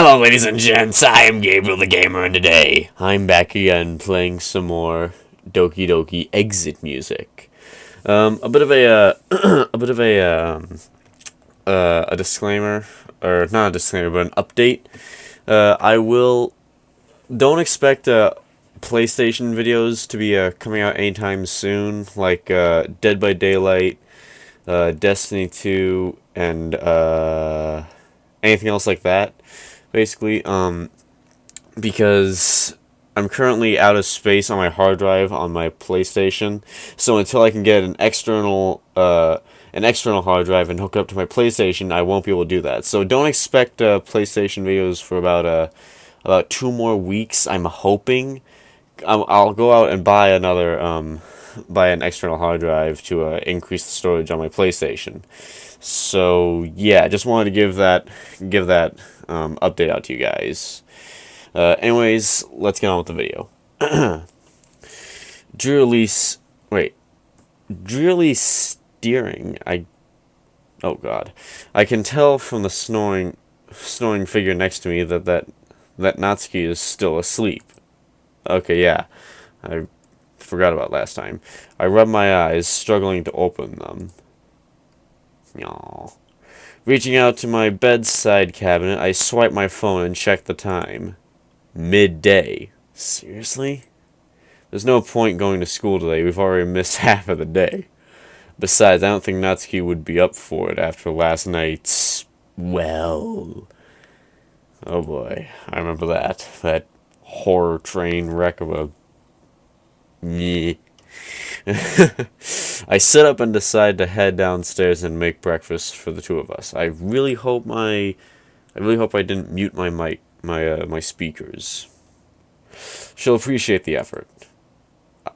Hello, ladies and gents. I am Gabriel the Gamer, and today I'm back again playing some more Doki exit music. A bit of a disclaimer, or not a disclaimer, but an update. Don't expect PlayStation videos to be coming out anytime soon, like Dead by Daylight, Destiny 2, and anything else like that. Basically, because I'm currently out of space on my hard drive on my PlayStation, so until I can get an external hard drive and hook it up to my PlayStation, I won't be able to do that. So don't expect PlayStation videos for about 2 more weeks. I'm hoping. I'll go out and buy buy an external hard drive to increase the storage on my PlayStation. So yeah, just wanted to give that update out to you guys. Anyways, let's get on with the video. Drearily steering. Oh god, I can tell from the snoring figure next to me that Natsuki is still asleep. Okay, yeah, I forgot about last time. I rub my eyes, struggling to open them. Aww. Reaching out to my bedside cabinet, I swipe my phone and check the time. Midday. Seriously? There's no point going to school today. We've already missed half of the day. Besides, I don't think Natsuki would be up for it after last night's... well... oh boy, I remember that. That horror train wreck of a... meh. I sit up and decide to head downstairs and make breakfast for the two of us. I really hope I didn't mute my speakers. She'll appreciate the effort.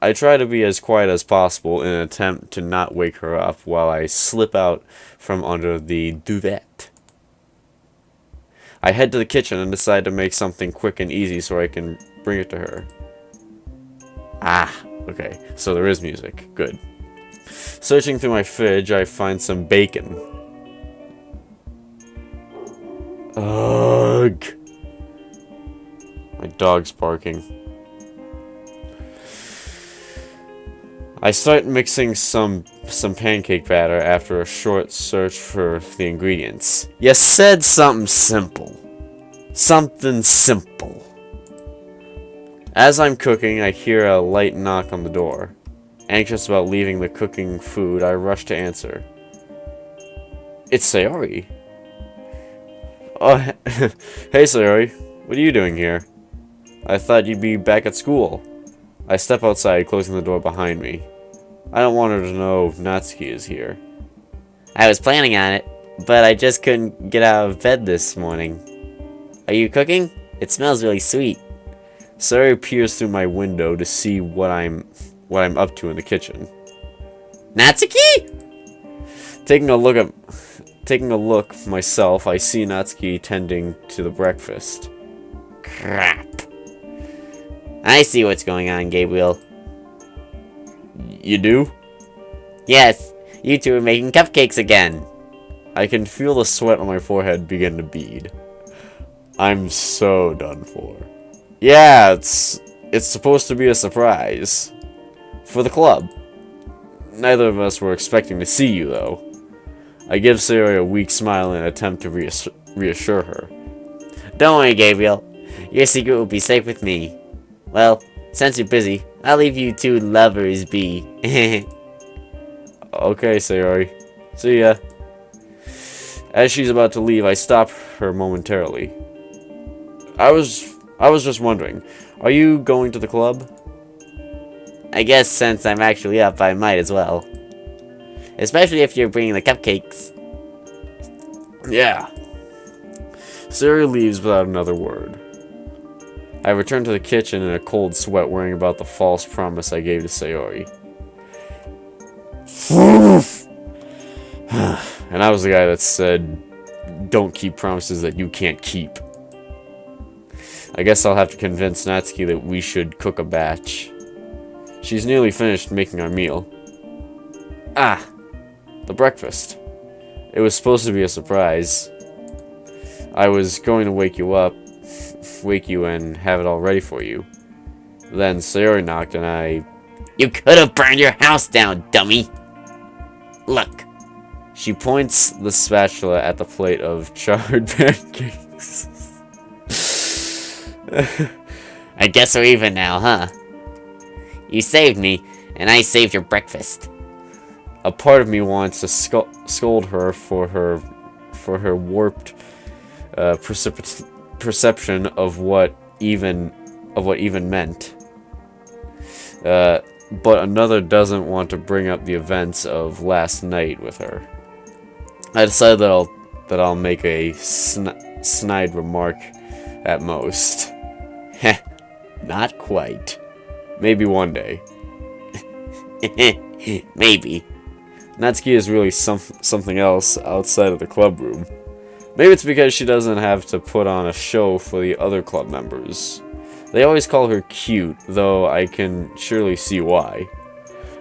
I try to be as quiet as possible in an attempt to not wake her up while I slip out from under the duvet. I head to the kitchen and decide to make something quick and easy so I can bring it to her. Okay, so there is music. Good. Searching through my fridge, I find some bacon. Ugh. My dog's barking. I start mixing some pancake batter after a short search for the ingredients. You said something simple. Something simple. As I'm cooking, I hear a light knock on the door. Anxious about leaving the cooking food, I rush to answer. It's Sayori. Oh, hey Sayori. What are you doing here? I thought you'd be back at school. I step outside, closing the door behind me. I don't want her to know Natsuki is here. I was planning on it, but I just couldn't get out of bed this morning. Are you cooking? It smells really sweet. Sayori peers through my window to see what I'm up to in the kitchen. Natsuki? Taking a look myself, I see Natsuki tending to the breakfast. Crap. I see what's going on, Gabriel. You do? Yes, you two are making cupcakes again. I can feel the sweat on my forehead begin to bead. I'm so done for. Yeah, it's supposed to be a surprise. For the club. Neither of us were expecting to see you, though. I give Sayori a weak smile in an attempt to reassure her. Don't worry, Gabriel. Your secret will be safe with me. Well, since you're busy, I'll leave you two lovers be. Okay, Sayori. See ya. As she's about to leave, I stop her momentarily. I was just wondering, are you going to the club? I guess since I'm actually up, I might as well. Especially if you're bringing the cupcakes. Yeah. Sayori leaves without another word. I return to the kitchen in a cold sweat, worrying about the false promise I gave to Sayori. And I was the guy that said, don't keep promises that you can't keep. I guess I'll have to convince Natsuki that we should cook a batch. She's nearly finished making our meal. The breakfast. It was supposed to be a surprise. I was going to wake you and have it all ready for you. Then Sayori knocked and I... You could have burned your house down, dummy! Look. She points the spatula at the plate of charred pancakes. I guess we're even now, huh? You saved me, and I saved your breakfast. A part of me wants to scold her for her warped perception of what even meant. But another doesn't want to bring up the events of last night with her. I decided that I'll make a snide remark at most. Heh, not quite. Maybe one day. Maybe. Natsuki is really something else outside of the club room. Maybe it's because she doesn't have to put on a show for the other club members. They always call her cute, though I can surely see why.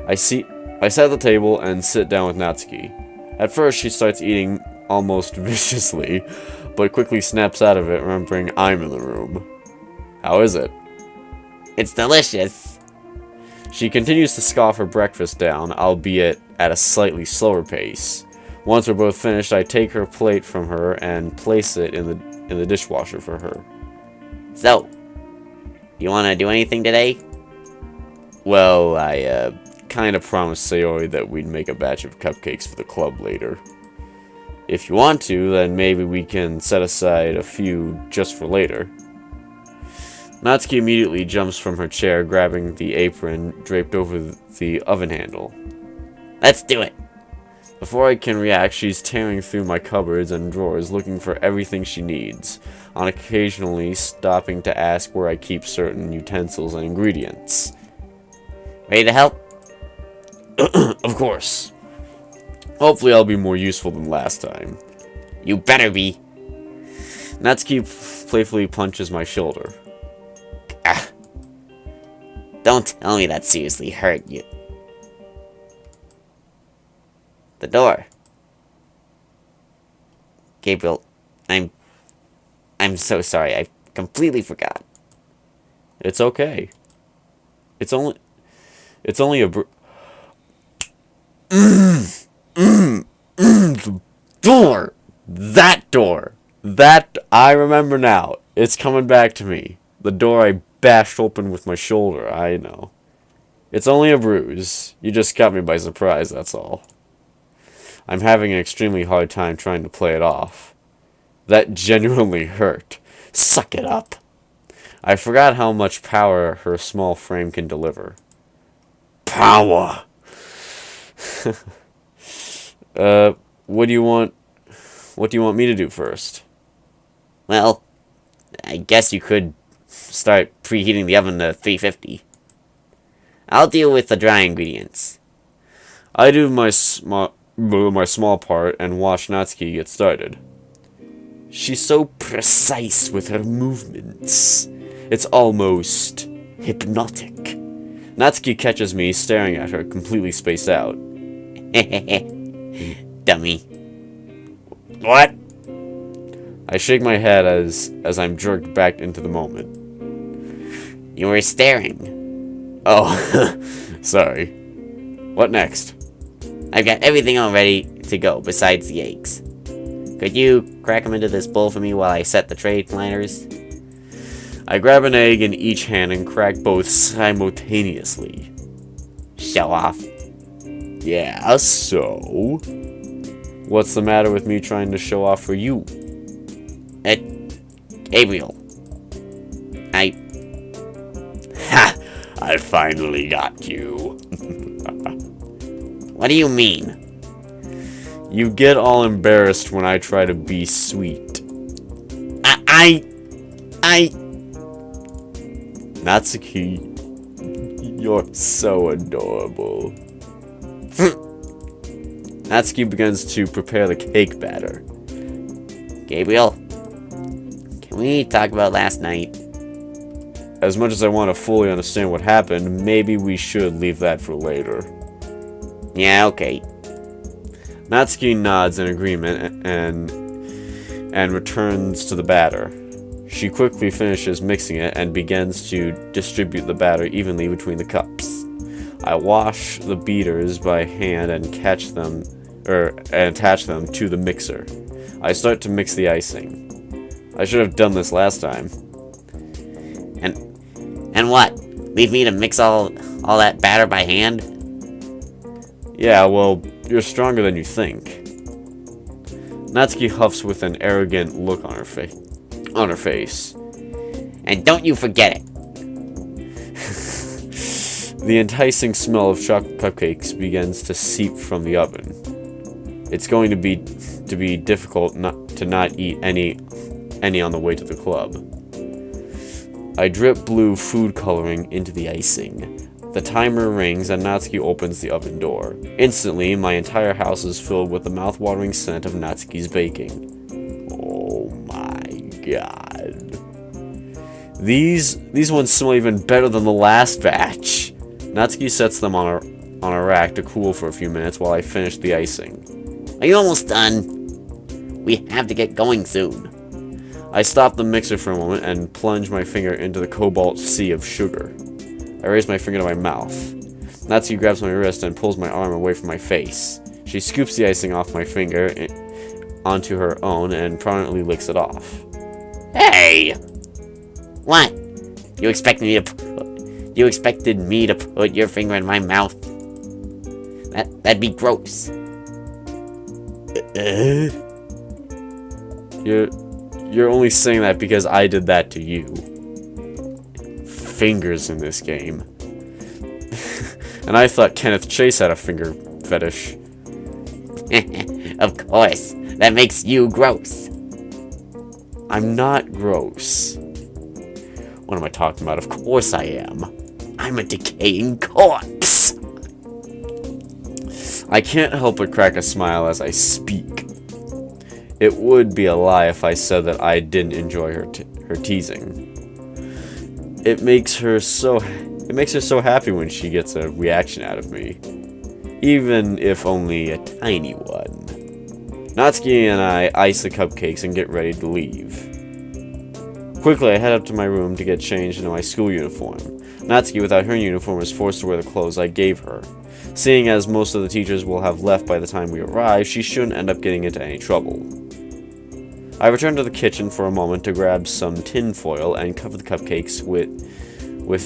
I sit at the table and sit down with Natsuki. At first, she starts eating almost viciously, but quickly snaps out of it, remembering I'm in the room. How is it? It's delicious. She continues to scoff her breakfast down, albeit at a slightly slower pace. Once we're both finished, I take her plate from her and place it in the dishwasher for her. So, you want to do anything today? Well, I kind of promised Sayori that we'd make a batch of cupcakes for the club later. If you want to, then maybe we can set aside a few just for later. Natsuki immediately jumps from her chair, grabbing the apron draped over the oven handle. Let's do it! Before I can react, she's tearing through my cupboards and drawers looking for everything she needs, on occasionally stopping to ask where I keep certain utensils and ingredients. Ready to help? Of course. Hopefully I'll be more useful than last time. You better be. Natsuki playfully punches my shoulder. Ah. Don't tell me that seriously hurt you. The door. Gabriel, I'm so sorry. I completely forgot. It's okay. It's only a the door. That door. That I remember now. It's coming back to me. The door I bashed open with my shoulder. I know. It's only a bruise. You just got me by surprise, that's all. I'm having an extremely hard time trying to play it off. That genuinely hurt. Suck it up. I forgot how much power her small frame can deliver. Power! What do you want me to do first? Well, I guess you could start preheating the oven to 350. I'll deal with the dry ingredients. I do my small part and watch Natsuki get started. She's so precise with her movements. It's almost hypnotic. Natsuki catches me staring at her, completely spaced out. Dummy. What? I shake my head as I'm jerked back into the moment. You were staring. Oh, sorry. What next? I've got everything all ready to go besides the eggs. Could you crack them into this bowl for me while I set the tray liners? I grab an egg in each hand and crack both simultaneously. Show off. Yeah, so? What's the matter with me trying to show off for you? Gabriel. Ha! I finally got you. What do you mean? You get all embarrassed when I try to be sweet. Natsuki, you're so adorable. Natsuki begins to prepare the cake batter. Gabriel, can we talk about last night? As much as I want to fully understand what happened, maybe we should leave that for later. Yeah, okay. Natsuki nods in agreement, and and returns to the batter. She quickly finishes mixing it and begins to distribute the batter evenly between the cups. I wash the beaters by hand and attach them to the mixer. I start to mix the icing. I should have done this last time. And what? Leave me to mix all that batter by hand? Yeah, well, you're stronger than you think. Natsuki huffs with an arrogant look on her face. And don't you forget it. The enticing smell of chocolate cupcakes begins to seep from the oven. It's going to be difficult to not eat any on the way to the club. I drip blue food coloring into the icing. The timer rings and Natsuki opens the oven door. Instantly, my entire house is filled with the mouth-watering scent of Natsuki's baking. Oh my god. These ones smell even better than the last batch. Natsuki sets them on a rack to cool for a few minutes while I finish the icing. Are you almost done? We have to get going soon. I stop the mixer for a moment and plunge my finger into the cobalt sea of sugar. I raise my finger to my mouth. Natsuki grabs my wrist and pulls my arm away from my face. She scoops the icing off my finger onto her own and prominently licks it off. Hey! What? You expected me to put your finger in my mouth? That'd be gross. You're only saying that because I did that to you. Fingers in this game. And I thought Kenneth Chase had a finger fetish. Of course. That makes you gross. I'm not gross. What am I talking about? Of course I am. I'm a decaying corpse. I can't help but crack a smile as I speak. It would be a lie if I said that I didn't enjoy her teasing. It makes her so happy when she gets a reaction out of me, even if only a tiny one. Natsuki and I ice the cupcakes and get ready to leave. Quickly, I head up to my room to get changed into my school uniform. Natsuki, without her uniform, is forced to wear the clothes I gave her. Seeing as most of the teachers will have left by the time we arrive, she shouldn't end up getting into any trouble. I return to the kitchen for a moment to grab some tin foil and cover the cupcakes with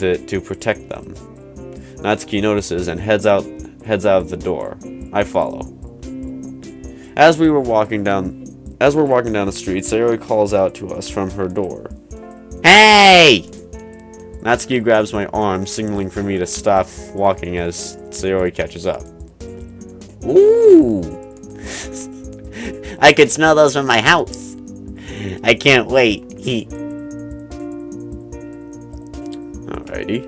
it to protect them. Natsuki notices and heads out the door. I follow. As we're walking down the street, Sayori calls out to us from her door. Hey! Natsuki grabs my arm, signaling for me to stop walking as Sayori catches up. Ooh! I could smell those from my house. I can't wait. Alrighty.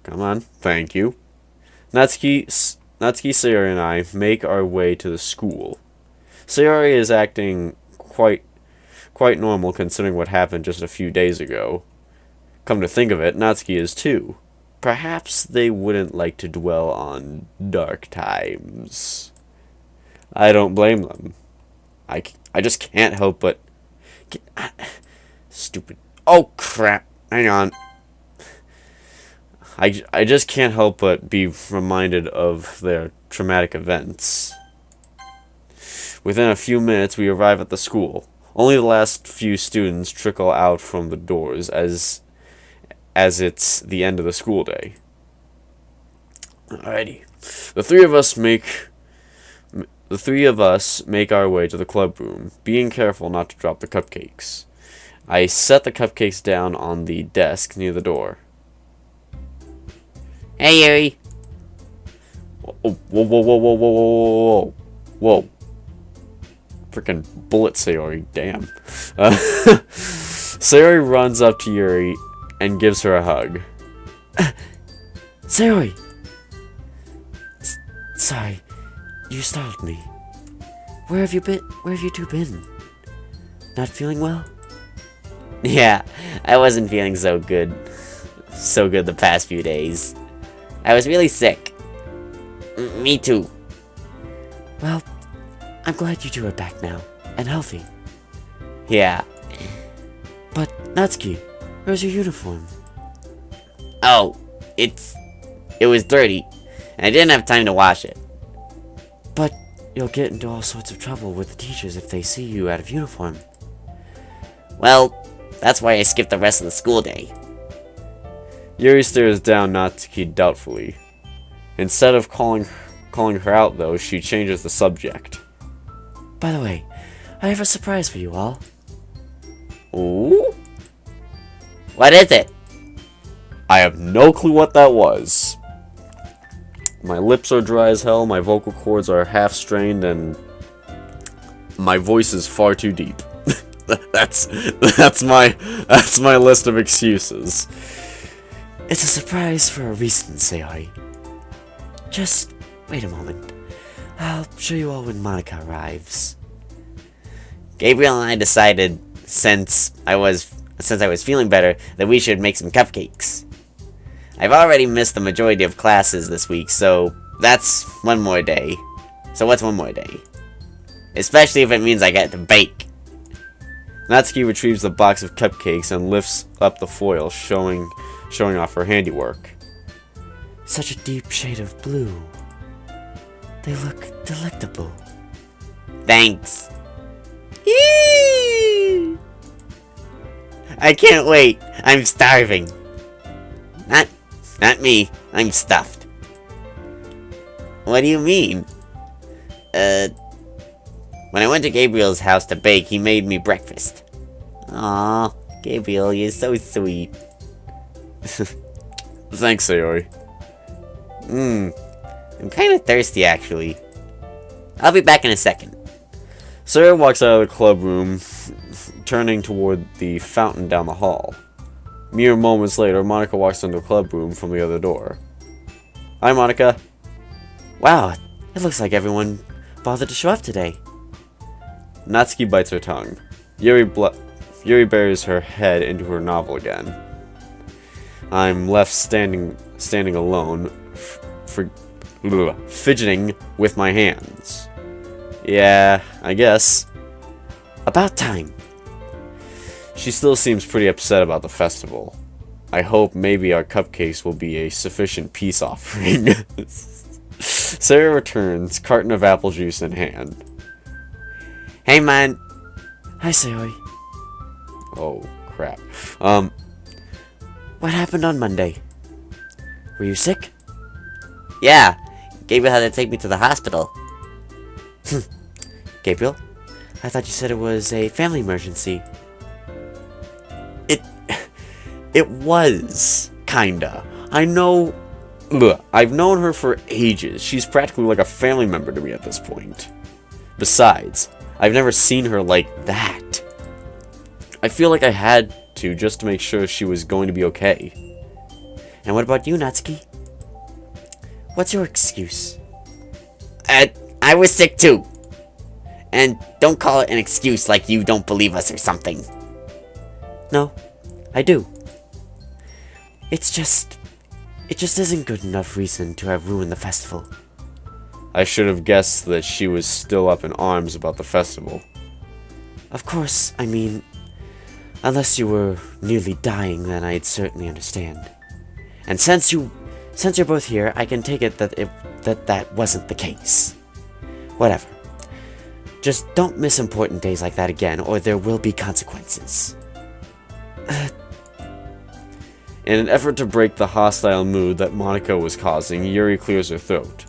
Come on. Thank you. Natsuki, Sayori, and I make our way to the school. Sayori is acting quite normal considering what happened just a few days ago. Come to think of it, Natsuki is too. Perhaps they wouldn't like to dwell on dark times. I don't blame them. I just can't help but... Stupid... Oh, crap. Hang on. I just can't help but be reminded of their traumatic events. Within a few minutes, we arrive at the school. Only the last few students trickle out from the doors as it's the end of the school day. Alrighty. The three of us make our way to the club room, being careful not to drop the cupcakes. I set the cupcakes down on the desk near the door. Hey, Yuri. Whoa. Freaking bullet Sayori, damn. Sayori runs up to Yuri and gives her a hug. Sayori! Sorry, you startled me. Where have you two been? Not feeling well? Yeah, I wasn't feeling so good the past few days. I was really sick. Me too. Well, I'm glad you two are back now. and healthy. Yeah. But, Natsuki, where's your uniform? Oh, it was dirty, and I didn't have time to wash it. But you'll get into all sorts of trouble with the teachers if they see you out of uniform. Well, that's why I skipped the rest of the school day. Yuri stares down Natsuki doubtfully. Instead of calling her out, though, she changes the subject. By the way, I have a surprise for you all. Ooh? What is it? I have no clue what that was. My lips are dry as hell, my vocal cords are half strained, and my voice is far too deep. that's my list of excuses. It's a surprise for a reason, Sayori. Just wait a moment. I'll show you all when Monika arrives. Gabriel and I decided, since I was feeling better, that we should make some cupcakes. I've already missed the majority of classes this week, so that's one more day. So what's one more day? Especially if it means I get to bake. Natsuki retrieves the box of cupcakes and lifts up the foil, showing off her handiwork. Such a deep shade of blue. They look delectable. Thanks. Yee! I can't wait. I'm starving. Not me. I'm stuffed. What do you mean? When I went to Gabriel's house to bake, he made me breakfast. Aw, Gabriel, you're so sweet. Thanks, Sayori. I'm kind of thirsty, actually. I'll be back in a second. Sarah walks out of the club room, turning toward the fountain down the hall. Mere moments later, Monika walks into the club room from the other door. Hi, Monika. Wow, it looks like everyone bothered to show up today. Natsuki bites her tongue. Yuri buries her head into her novel again. I'm left standing alone, fidgeting with my hands. Yeah, I guess. About time. She still seems pretty upset about the festival. I hope maybe our cupcakes will be a sufficient peace offering. Sarah returns, carton of apple juice in hand. Hey, man. Hi, Sayori. Oh, crap. What happened on Monday? Were you sick? Yeah, Gabriel had to take me to the hospital. Gabriel, I thought you said it was a family emergency. It was, kinda. I know... Look, I've known her for ages. She's practically like a family member to me at this point. Besides, I've never seen her like that. I feel like I had to just to make sure she was going to be okay. And what about you, Natsuki? What's your excuse? I was sick too. And don't call it an excuse like you don't believe us or something. No, I do. It just isn't good enough reason to have ruined the festival. I should have guessed that she was still up in arms about the festival. Of course, I mean, unless you were nearly dying, then I'd certainly understand. And since you're both here, I can take it that wasn't the case. Whatever. Just don't miss important days like that again, or there will be consequences. In an effort to break the hostile mood that Monika was causing, Yuri clears her throat.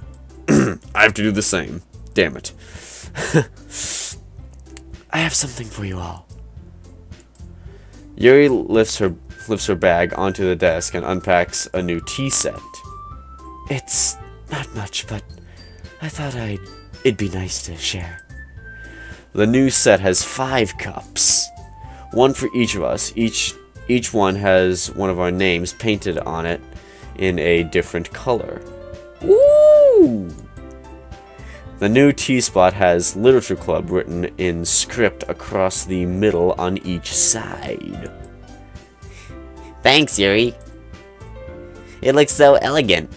I have to do the same. Damn it. I have something for you all. Yuri lifts her bag onto the desk and unpacks a new tea set. It's not much, but I thought it'd be nice to share. The new set has 5 cups. One for each of us. Each one has one of our names painted on it in a different color. Woo! The new tea spot has Literature Club written in script across the middle on each side. Thanks, Yuri. It looks so elegant.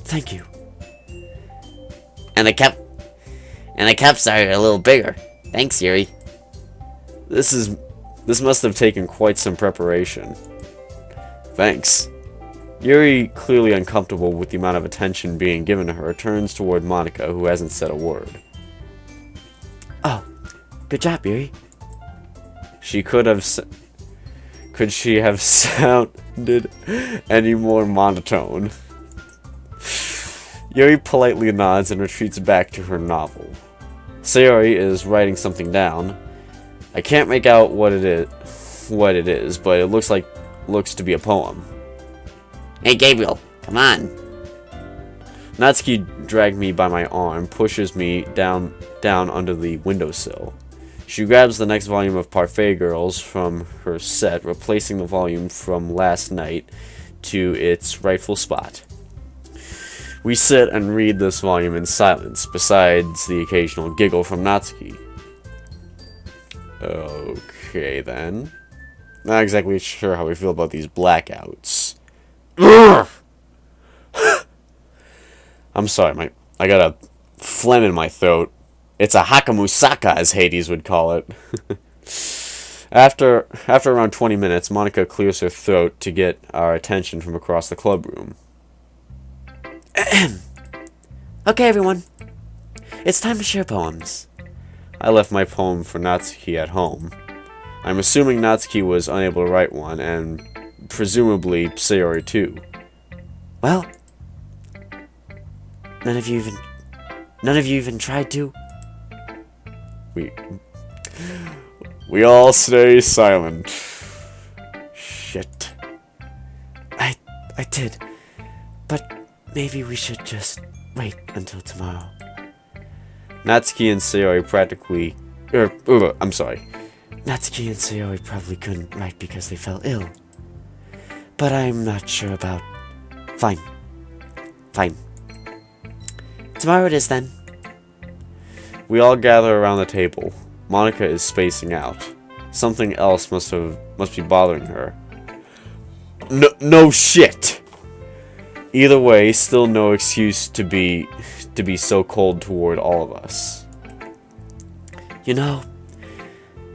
Thank you. And the And the cups are a little bigger. Thanks, Yuri. This must have taken quite some preparation. Thanks. Yuri, clearly uncomfortable with the amount of attention being given to her, turns toward Monika, who hasn't said a word. Oh, good job, Yuri. Could she have sounded any more monotone? Yuri politely nods and retreats back to her novel. Sayori is writing something down. I can't make out what it is, but it looks to be a poem. Hey, Gabriel, come on. Natsuki dragged me by my arm, pushes me down under the windowsill. She grabs the next volume of Parfait Girls from her set, replacing the volume from last night to its rightful spot. We sit and read this volume in silence, besides the occasional giggle from Natsuki. Okay, then. Not exactly sure how we feel about these blackouts. I'm sorry, I got a phlegm in my throat. It's a hakamusaka, as Hades would call it. After around 20 minutes, Monika clears her throat to get our attention from across the club room. Okay, everyone. It's time to share poems. I left my poem for Natsuki at home. I'm assuming Natsuki was unable to write one, and presumably Sayori too. Well, none of you even tried to? We all stay silent. Shit. I did. But maybe we should just wait until tomorrow. Natsuki and Sayori Natsuki and Sayori probably couldn't write because they fell ill. But I'm not sure about... Fine. Tomorrow it is, then. We all gather around the table. Monika is spacing out. Something else must be bothering her. No shit! Either way, still no excuse to be so cold toward all of us. You know,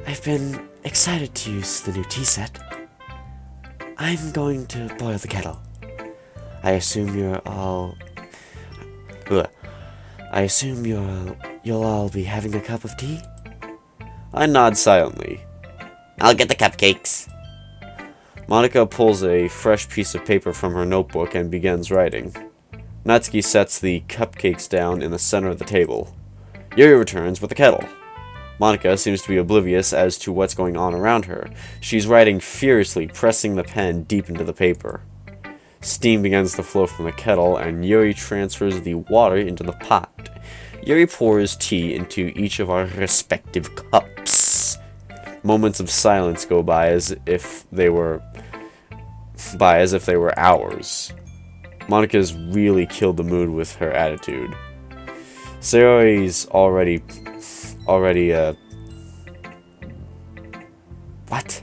I've been excited to use the new tea set. I'm going to boil the kettle. I assume you'll all be having a cup of tea? I nod silently. I'll get the cupcakes. Monika pulls a fresh piece of paper from her notebook and begins writing. Natsuki sets the cupcakes down in the center of the table. Yuri returns with the kettle. Monika seems to be oblivious as to what's going on around her. She's writing furiously, pressing the pen deep into the paper. Steam begins to flow from the kettle, and Yuri transfers the water into the pot. Yuri pours tea into each of our respective cups. Moments of silence go by as if they were hours. Monika's really killed the mood with her attitude. Sayori's already What?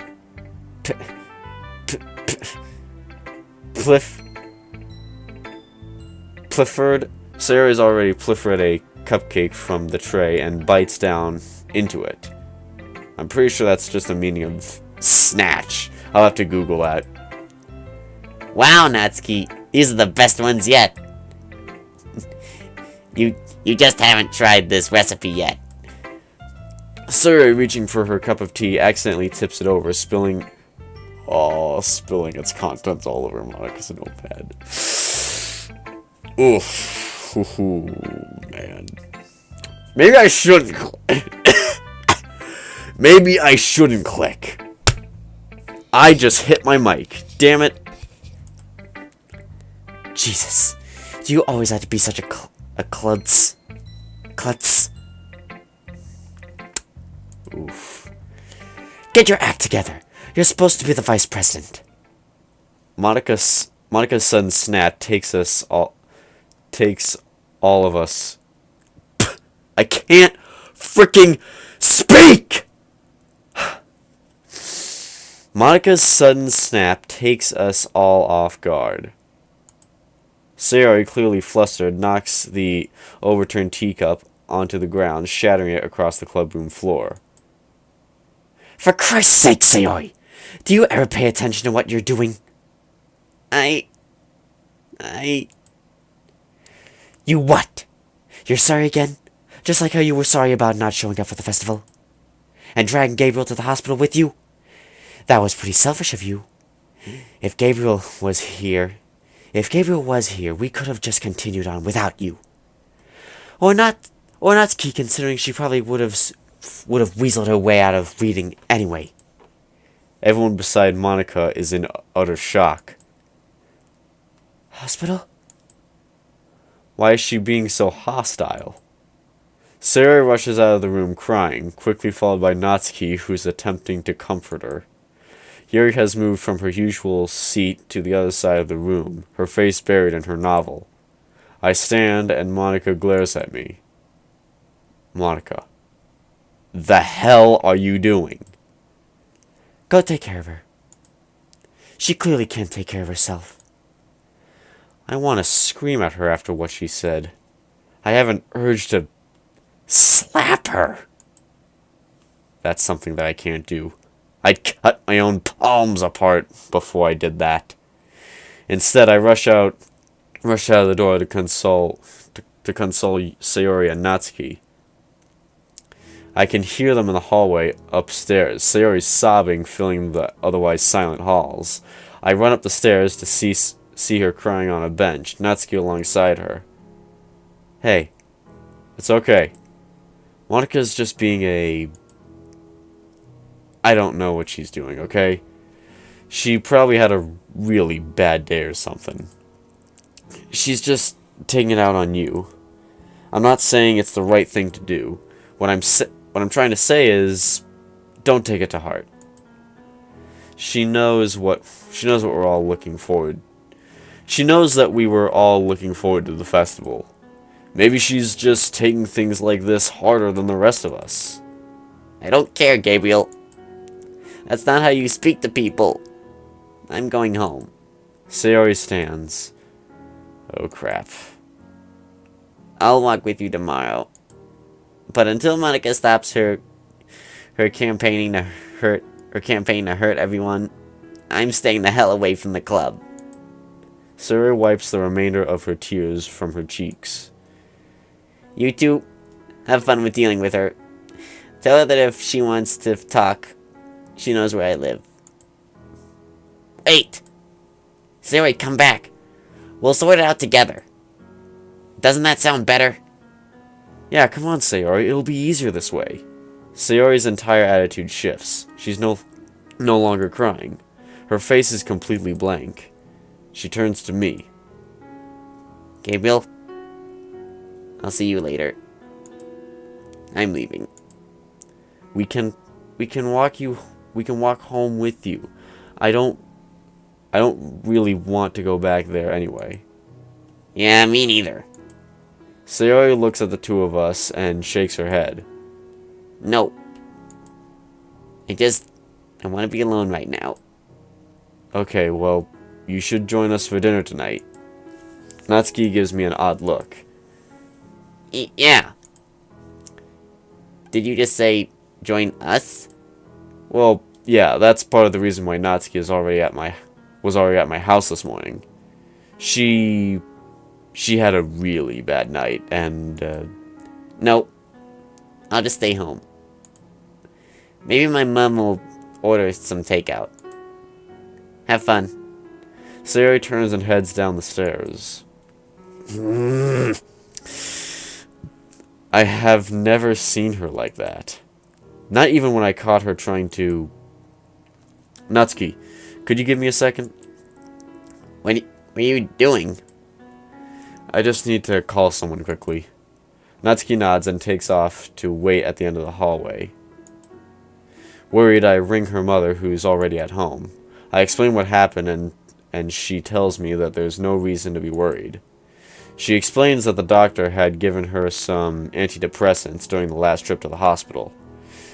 Sayori's already pliffered a cupcake from the tray and bites down into it. I'm pretty sure that's just the meaning of snatch. I'll have to Google that. Wow, Natsuki, these are the best ones yet. You just haven't tried this recipe yet. Sayori, reaching for her cup of tea, accidentally tips it over, spilling its contents all over Monika's notepad. Oof. Ooh, man. Maybe I shouldn't click. I just hit my mic. Damn it. Jesus. Do you always have to be such a klutz? Klutz? Oof. Get your act together. You're supposed to be the vice president. Monika's sudden snap takes all of us. I can't freaking speak! Monika's sudden snap takes us all off guard. Sayori, clearly flustered, knocks the overturned teacup onto the ground, shattering it across the clubroom floor. For Christ's sake, Sayori! Do you ever pay attention to what you're doing? I... You what? You're sorry again? Just like how you were sorry about not showing up for the festival? And dragging Gabriel to the hospital with you? That was pretty selfish of you. If Gabriel was here, we could have just continued on without you. Or Natsuki, considering she probably would have weaseled her way out of reading anyway. Everyone beside Monika is in utter shock. Hospital? Why is she being so hostile? Sayori rushes out of the room crying, quickly followed by Natsuki, who's attempting to comfort her. Yuri has moved from her usual seat to the other side of the room, her face buried in her novel. I stand, and Monika glares at me. Monika. The hell are you doing? Go take care of her. She clearly can't take care of herself. I want to scream at her after what she said. I have an urge to slap her. That's something that I can't do. I'd cut my own palms apart before I did that. Instead, I rush out of the door to console Sayori and Natsuki. I can hear them in the hallway upstairs, Sayori sobbing, filling the otherwise silent halls. I run up the stairs to see her crying on a bench, Natsuki alongside her. Hey, it's okay. Monika's just being a... I don't know what she's doing, okay? She probably had a really bad day or something. She's just taking it out on you. I'm not saying it's the right thing to do. What I'm trying to say is, don't take it to heart. She knows what we're all looking forward. She knows that we were all looking forward to the festival. Maybe she's just taking things like this harder than the rest of us. I don't care, Gabriel. That's not how you speak to people. I'm going home. Sayori stands. Oh crap. I'll walk with you tomorrow. But until Monika stops her campaigning to hurt everyone, I'm staying the hell away from the club. Sayori wipes the remainder of her tears from her cheeks. You two, have fun with dealing with her. Tell her that if she wants to talk, she knows where I live. Wait! Sayori, come back. We'll sort it out together. Doesn't that sound better? Yeah, come on, Sayori. It'll be easier this way. Sayori's entire attitude shifts. She's no longer crying. Her face is completely blank. She turns to me. Gabriel, I'll see you later. I'm leaving. We can walk home with you. I don't really want to go back there anyway. Yeah, me neither. Sayori looks at the two of us and shakes her head. No. I want to be alone right now. Okay, well, you should join us for dinner tonight. Natsuki gives me an odd look. Yeah. Did you just say, join us? Well, yeah, that's part of the reason why Natsuki was already at my house this morning. She had a really bad night, and, No. I'll just stay home. Maybe my mom will order some takeout. Have fun. Sayori turns and heads down the stairs. I have never seen her like that. Not even when I caught her trying to... Natsuki, could you give me a second? What are you doing? I just need to call someone quickly. Natsuki nods and takes off to wait at the end of the hallway. Worried, I ring her mother, who's already at home. I explain what happened, and she tells me that there's no reason to be worried. She explains that the doctor had given her some antidepressants during the last trip to the hospital.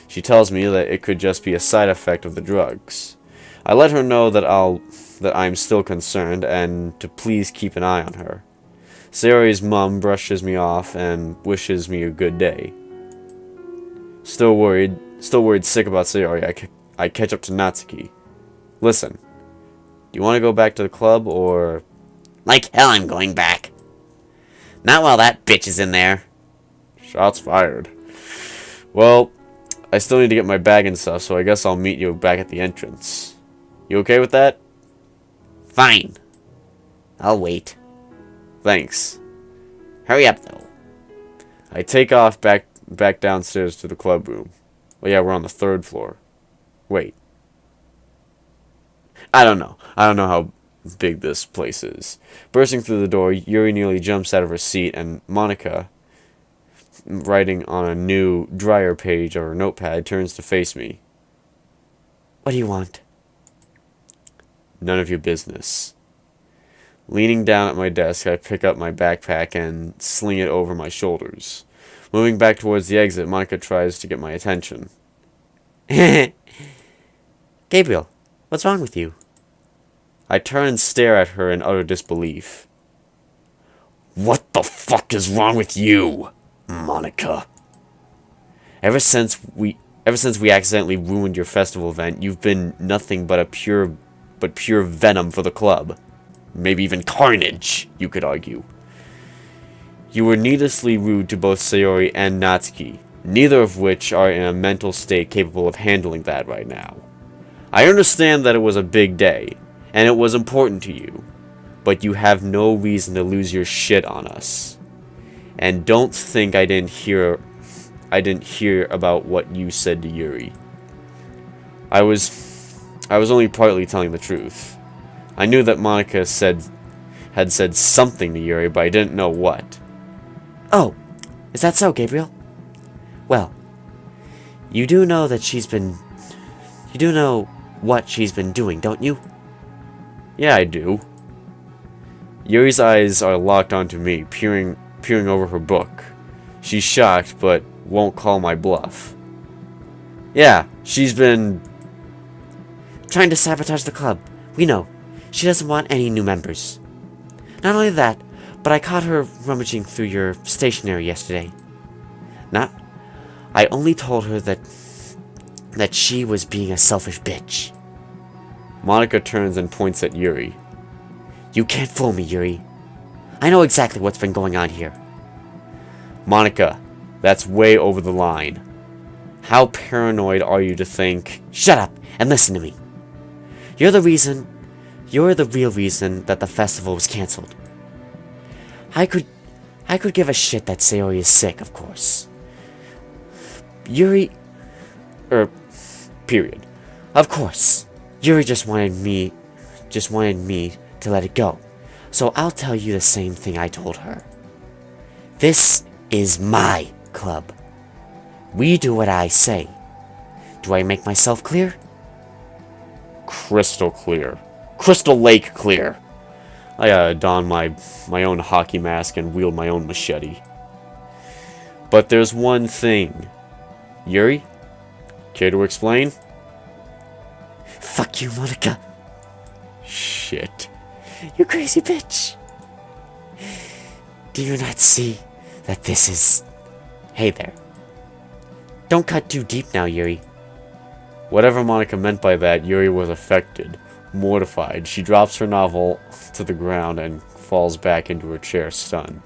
She tells me that it could just be a side effect of the drugs. I let her know that I'm still concerned and to please keep an eye on her. Sayori's mom brushes me off and wishes me a good day. Still worried sick about Sayori, I catch up to Natsuki. Listen, do you want to go back to the club, or... Like hell I'm going back. Not while that bitch is in there. Shots fired. Well, I still need to get my bag and stuff, so I guess I'll meet you back at the entrance. You okay with that? Fine. I'll wait. Thanks. Hurry up, though. I take off back downstairs to the club room. Well, yeah, we're on the 3rd floor. Wait. I don't know how big this place is. Bursting through the door, Yuri nearly jumps out of her seat, and Monika, writing on a new, drier page of her notepad, turns to face me. What do you want? None of your business. Leaning down at my desk, I pick up my backpack and sling it over my shoulders. Moving back towards the exit, Monika tries to get my attention. Gabriel, what's wrong with you? I turn and stare at her in utter disbelief. What the fuck is wrong with you, Monika? Ever since we accidentally ruined your festival event, you've been nothing but pure venom for the club. Maybe even carnage, you could argue. You were needlessly rude to both Sayori and Natsuki, neither of which are in a mental state capable of handling that right now. I understand that it was a big day, and it was important to you, but you have no reason to lose your shit on us. And don't think I didn't hear about what you said to Yuri. I was only partly telling the truth. I knew that Monika had said something to Yuri, but I didn't know what. Oh, is that so, Gabriel? Well, you do know what she's been doing, don't you? Yeah, I do. Yuri's eyes are locked onto me, peering over her book. She's shocked, but won't call my bluff. Yeah, she's been... trying to sabotage the club. We know. She doesn't want any new members. Not only that, but I caught her rummaging through your stationery yesterday. I only told her that she was being a selfish bitch. Monika turns and points at Yuri. You can't fool me, Yuri. I know exactly what's been going on here. Monika, that's way over the line. How paranoid are you to think... Shut up and listen to me. You're the real reason that the festival was cancelled. I could give a shit that Sayori is sick, of course. Period. Of course. Yuri just wanted me to let it go. So I'll tell you the same thing I told her. This is my club. We do what I say. Do I make myself clear? Crystal clear. Crystal Lake clear. I gotta don my own hockey mask and wield my own machete. But there's one thing. Yuri? Care to explain? Fuck you, Monika. Shit. You crazy bitch. Do you not see that this is... Hey there. Don't cut too deep now, Yuri. Whatever Monika meant by that, Yuri was affected. Mortified, she drops her novel to the ground and falls back into her chair, stunned.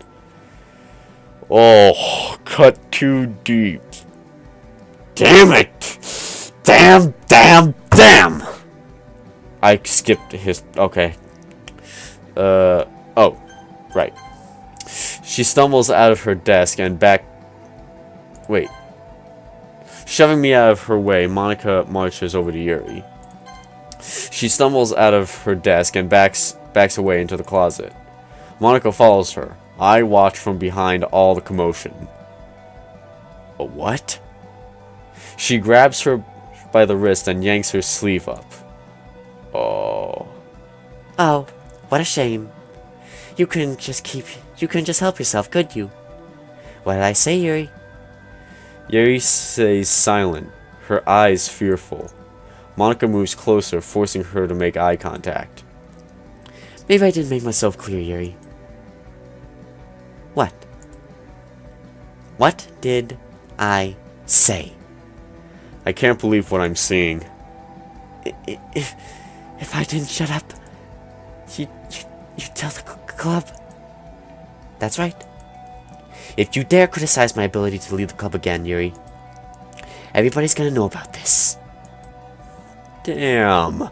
Oh, cut too deep. Damn it! Damn! I skipped his... Okay. Oh. Right. She stumbles out of her desk and back... Wait. Shoving me out of her way, Monika marches over to Yuri. She stumbles out of her desk and backs away into the closet. Monika follows her. I watch from behind all the commotion. A what? She grabs her by the wrist and yanks her sleeve up. Oh. Oh, what a shame. You couldn't just help yourself, could you? What did I say, Yuri? Yuri stays silent, her eyes fearful. Monika moves closer, forcing her to make eye contact. Maybe I didn't make myself clear, Yuri. What did I say? I can't believe what I'm seeing. If I didn't shut up, you tell the club. That's right. If you dare criticize my ability to lead the club again, Yuri, everybody's gonna know about this. Damn.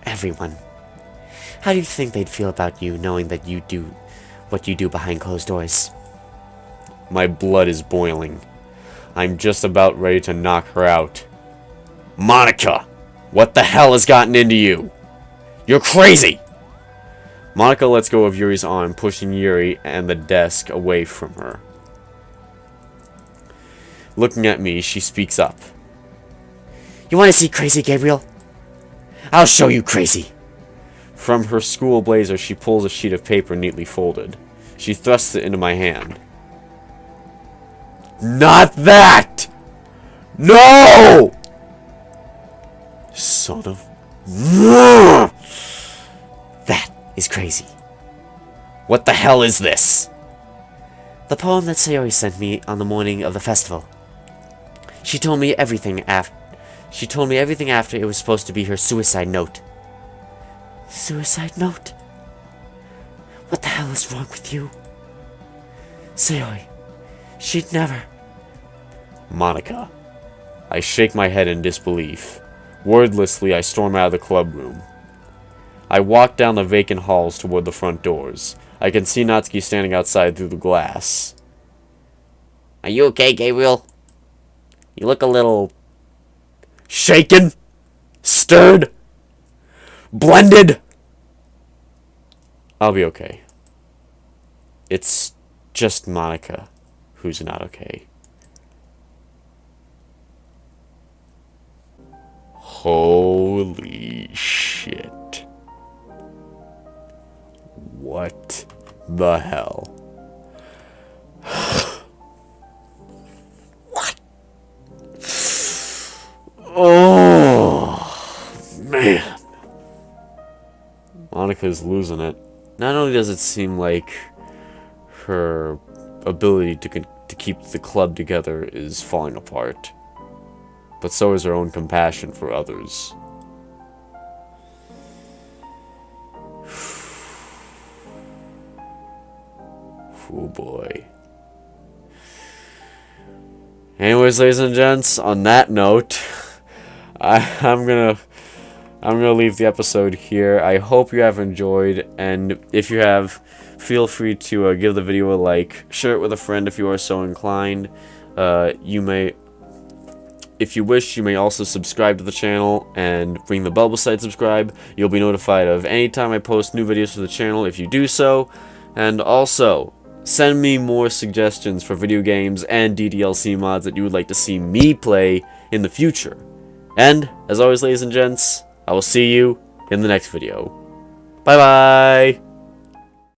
Everyone. How do you think they'd feel about you knowing that you do what you do behind closed doors? My blood is boiling. I'm just about ready to knock her out. Monika! What the hell has gotten into you? You're crazy! Monika lets go of Yuri's arm, pushing Yuri and the desk away from her. Looking at me, she speaks up. You want to see crazy, Gabriel? I'll show you crazy. From her school blazer, she pulls a sheet of paper neatly folded. She thrusts it into my hand. Not that! No! Son of... That is crazy. What the hell is this? The poem that Sayori sent me on the morning of the festival. She told me everything after it was supposed to be her suicide note. Suicide note? What the hell is wrong with you? Sayori, she'd never. Monika. I shake my head in disbelief. Wordlessly, I storm out of the club room. I walk down the vacant halls toward the front doors. I can see Natsuki standing outside through the glass. Are you okay, Gabriel? You look a little... shaken? Stirred? Blended? I'll be okay. It's just Monika who's not okay. Holy shit. What the hell? What? Oh, man. Monika's losing it. Not only does it seem like her ability to keep the club together is falling apart, but so is her own compassion for others. Oh boy. Anyways, ladies and gents, on that note, I'm gonna leave the episode here. I hope you have enjoyed, and if you have, feel free to give the video a like, share it with a friend if you are so inclined. If you wish, you may also subscribe to the channel and ring the bell beside subscribe. You'll be notified of any time I post new videos to the channel if you do so. And also, send me more suggestions for video games and DDLC mods that you would like to see me play in the future. And, as always, ladies and gents, I will see you in the next video. Bye bye!